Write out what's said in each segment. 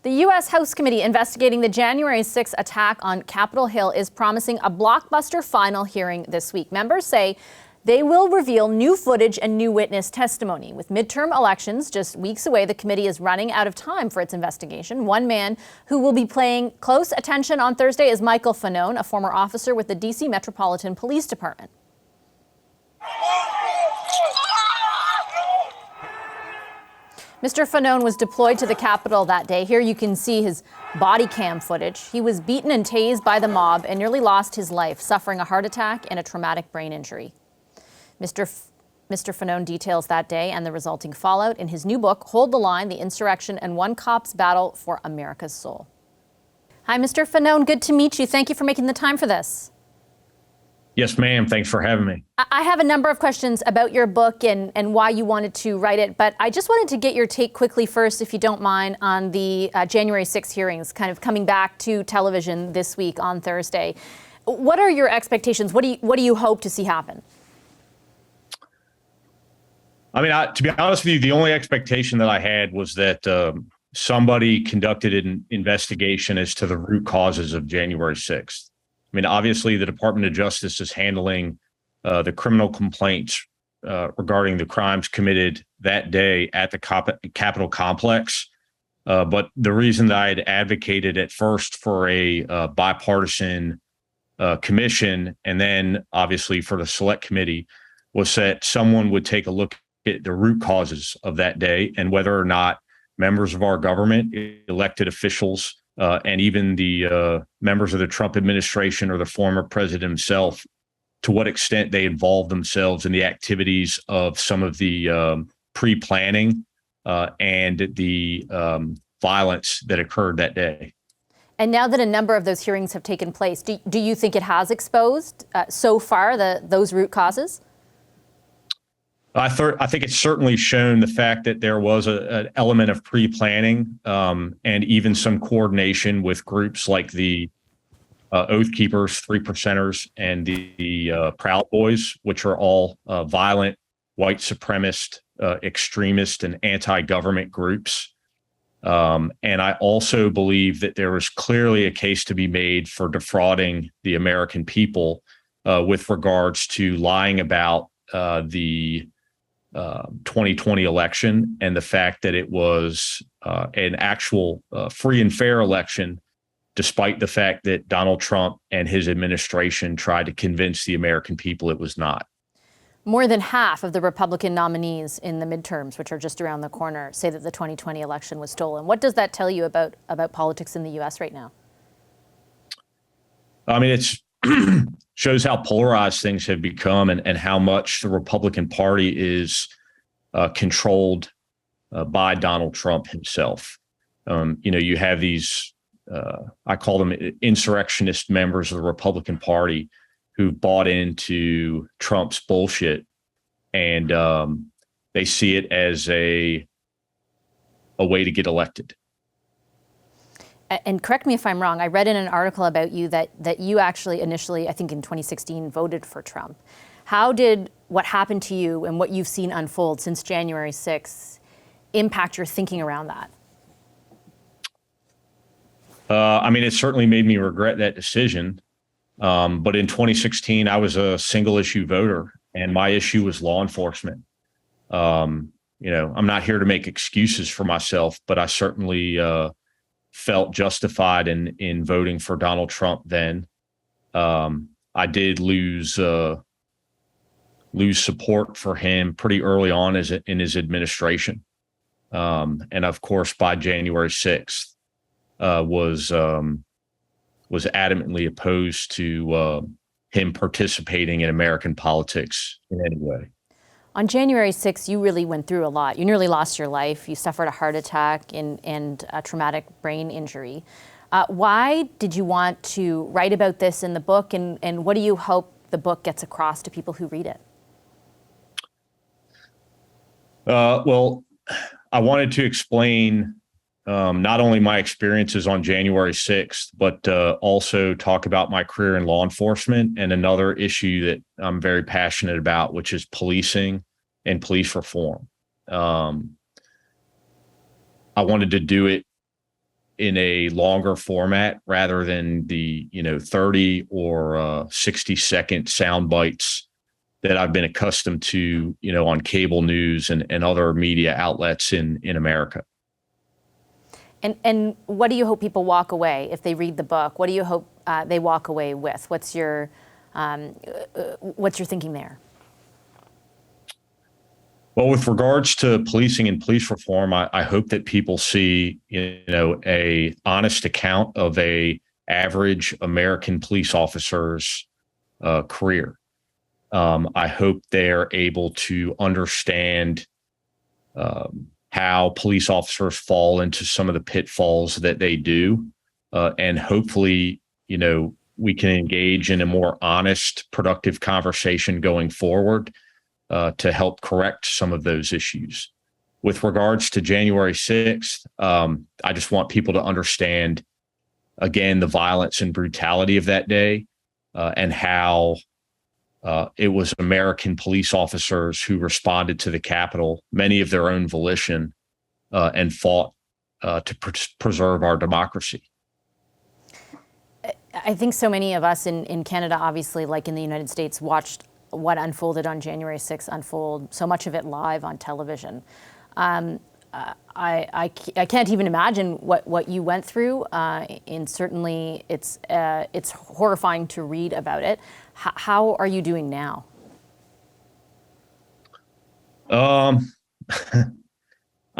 The U.S. House Committee investigating the January 6 attack on Capitol Hill is promising a blockbuster final hearing this week. Members say they will reveal new footage and new witness testimony. With midterm elections just weeks away, the committee is running out of time for its investigation. One man who will be paying close attention on Thursday is Michael Fanone, a former officer with the D.C. Metropolitan Police Department. Mr. Fanone was deployed to the Capitol that day. Here you can see his body cam footage. He was beaten and tased by the mob and nearly lost his life, suffering a heart attack and a traumatic brain injury. Mr. Fanone details that day and the resulting fallout in his new book, Hold the Line, The Insurrection and One Cop's Battle for America's Soul. Hi, Mr. Fanone. Good to meet you. Thank you for making the time for this. Yes, ma'am. Thanks for having me. I have a number of questions about your book and why you wanted to write it, but I just wanted to get your take quickly first, if you don't mind, on the January 6 hearings, kind of coming back to television this week on Thursday. What are your expectations? What do you hope to see happen? I mean, to be honest with you, the only expectation that I had was that somebody conducted an investigation as to the root causes of January 6th. I mean, obviously, the Department of Justice is handling the criminal complaints regarding the crimes committed that day at the Capitol complex. But the reason that I had advocated at first for a bipartisan commission and then obviously for the select committee was that someone would take a look at the root causes of that day and whether or not members of our government, elected officials, and even the members of the Trump administration or the former president himself, to what extent they involved themselves in the activities of some of the pre-planning and the violence that occurred that day. And now that a number of those hearings have taken place, do you think it has exposed so far those root causes? I think it's certainly shown the fact that there was an element of pre-planning and even some coordination with groups like the Oath Keepers, Three Percenters, and the Proud Boys, which are all violent, white supremacist, extremist, and anti-government groups. And I also believe that there was clearly a case to be made for defrauding the American people with regards to lying about the 2020 election and the fact that it was an actual free and fair election, despite the fact that Donald Trump and his administration tried to convince the American people it was not. More than half of the Republican nominees in the midterms, which are just around the corner, say that the 2020 election was stolen. What does that tell you about politics in the U.S. right now? I mean, it's shows how polarized things have become and how much the Republican Party is controlled by Donald Trump himself. You have these, I call them insurrectionist members of the Republican Party who bought into Trump's bullshit, and they see it as a way to get elected. And correct me if I'm wrong, I read in an article about you that you actually initially, I think in 2016, voted for Trump. How did what happened to you and what you've seen unfold since January 6th impact your thinking around that? I mean, it certainly made me regret that decision. But in 2016, I was a single issue voter and my issue was law enforcement. I'm not here to make excuses for myself, but I certainly felt justified in voting for Donald Trump then. I did lose support for him pretty early on in his administration. And of course, by January 6th, was adamantly opposed to him participating in American politics in any way. On January 6th, you really went through a lot. You nearly lost your life. You suffered a heart attack and a traumatic brain injury. Why did you want to write about this in the book, and what do you hope the book gets across to people who read it? Well, I wanted to explain not only my experiences on January 6th, but also talk about my career in law enforcement and another issue that I'm very passionate about, which is policing and police reform. I wanted to do it in a longer format rather than the 30 or 60-second sound bites that I've been accustomed to, on cable news and other media outlets in America. And what do you hope people walk away if they read the book? What do you hope they walk away with? What's your thinking there? Well, with regards to policing and police reform, I hope that people see, a honest account of a average American police officer's career. I hope they're able to understand how police officers fall into some of the pitfalls that they do, and hopefully, we can engage in a more honest, productive conversation going forward. To help correct some of those issues. With regards to January 6th, I just want people to understand, again, the violence and brutality of that day, and how it was American police officers who responded to the Capitol, many of their own volition, and fought to preserve our democracy. I think so many of us in Canada, obviously, like in the United States, watched what unfolded on January 6th unfold, so much of it live on television. I can't even imagine what you went through, and certainly it's horrifying to read about it. How are you doing now? I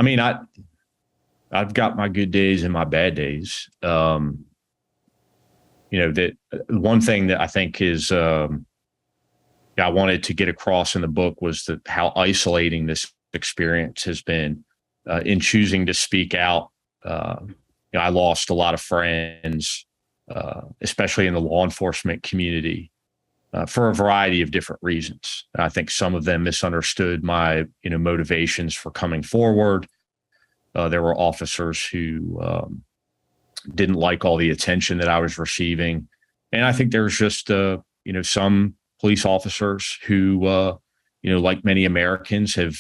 mean, I've got my good days and my bad days. That one thing that I think is I wanted to get across in the book was how isolating this experience has been. In choosing to speak out, I lost a lot of friends, especially in the law enforcement community, for a variety of different reasons. I think some of them misunderstood my motivations for coming forward. There were officers who didn't like all the attention that I was receiving, and I think there's just some police officers who, like many Americans, have,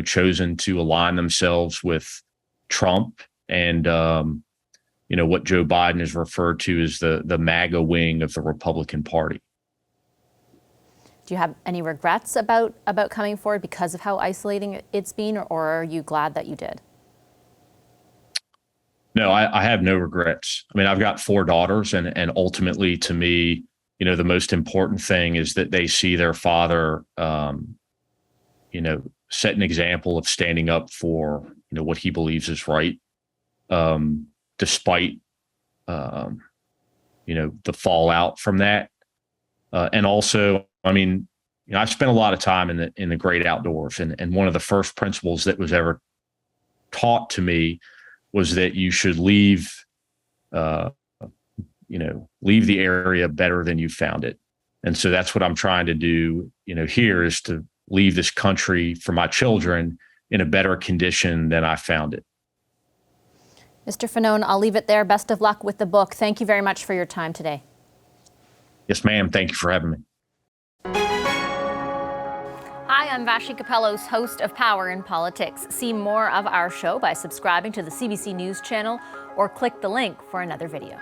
chosen to align themselves with Trump and, what Joe Biden has referred to as the MAGA wing of the Republican Party. Do you have any regrets about coming forward because of how isolating it's been, or are you glad that you did? No, I have no regrets. I mean, I've got 4 daughters, and ultimately, to me, the most important thing is that they see their father, set an example of standing up for, what he believes is right, despite, the fallout from that. And also, I mean, I've spent a lot of time in the great outdoors, and one of the first principles that was ever taught to me was that you should leave the area better than you found it. And so that's what I'm trying to do, here, is to leave this country for my children in a better condition than I found it. Mr. Fanone, I'll leave it there. Best of luck with the book. Thank you very much for your time today. Yes, ma'am. Thank you for having me. Hi, I'm Vashi Capellos, host of Power in Politics. See more of our show by subscribing to the CBC News channel or click the link for another video.